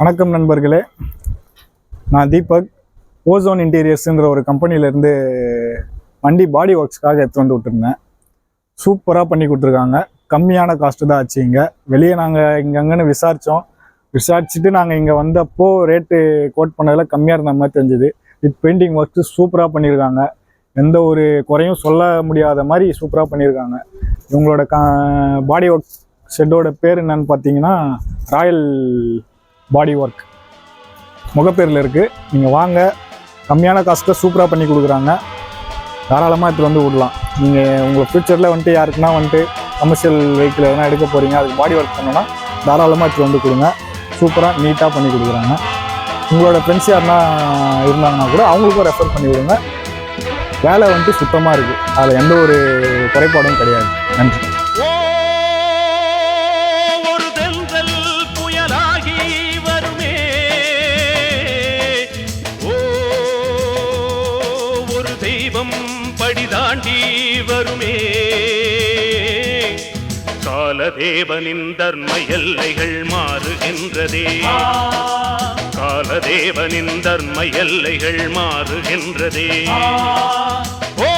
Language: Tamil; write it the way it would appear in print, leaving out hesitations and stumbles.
வணக்கம் நண்பர்களே, நான் தீபக். ஓசோன் இன்டீரியர்ஸுங்கிற ஒரு கம்பெனிலேருந்து வண்டி பாடி ஒர்க்ஸ்க்காக எடுத்து வந்து விட்டுருந்தேன். சூப்பராக பண்ணி கொடுத்துருக்காங்க. கம்மியான காஸ்ட்டு தான் ஆச்சு. வெளியே நாங்கள் இங்கங்கன்னு விசாரிச்சுட்டு நாங்கள் இங்கே வந்தப்போ ரேட்டு கோட் பண்ணதில் கம்மியாக இருந்த மாதிரி தெரிஞ்சுது. பெயிண்டிங் ஒர்க்ஸ் சூப்பராக பண்ணியிருக்காங்க. எந்த ஒரு குறையும் சொல்ல முடியாத மாதிரி சூப்பராக பண்ணியிருக்காங்க. இவங்களோட பாடி ஒர்க் ஷெட்டோட பேர் என்னன்னு பார்த்தீங்கன்னா ராயல் பாடி ஒர்க் முகப்பேரில் இருக்குது. நீங்கள் வாங்க, கம்மியான காஸ்ட்டில் சூப்பராக பண்ணி கொடுக்குறாங்க. தாராளமாக எடுத்துகிட்டு வந்து விடலாம். நீங்கள் உங்கள் ஃப்யூச்சரில் வந்துட்டு யாருக்குன்னா வந்துட்டு கமர்ஷியல் வெஹிக்கிள் எதனா எடுக்க போகிறீங்க, அதுக்கு பாடி ஒர்க் பண்ணோன்னா தாராளமாக எடுத்துகிட்டு வந்து கொடுங்க. சூப்பராக நீட்டாக பண்ணி கொடுக்குறாங்க. உங்களோட ஃப்ரெண்ட்ஸ் யாருன்னா இருந்தாங்கன்னா கூட அவங்களுக்கும் ரெஃபர் பண்ணி விடுங்க. வேலை வந்துட்டு சுத்தமாக இருக்குது. அதில் எந்த ஒரு குறைபாடும் கிடையாது. நன்றி. தெய்வம் படிதாண்டி வருமே, காலதேவனின் தர்ம எல்லைகள் மாறுகின்றதே, காலதேவனின் தர்ம எல்லைகள் மாறுகின்றதே. ஓ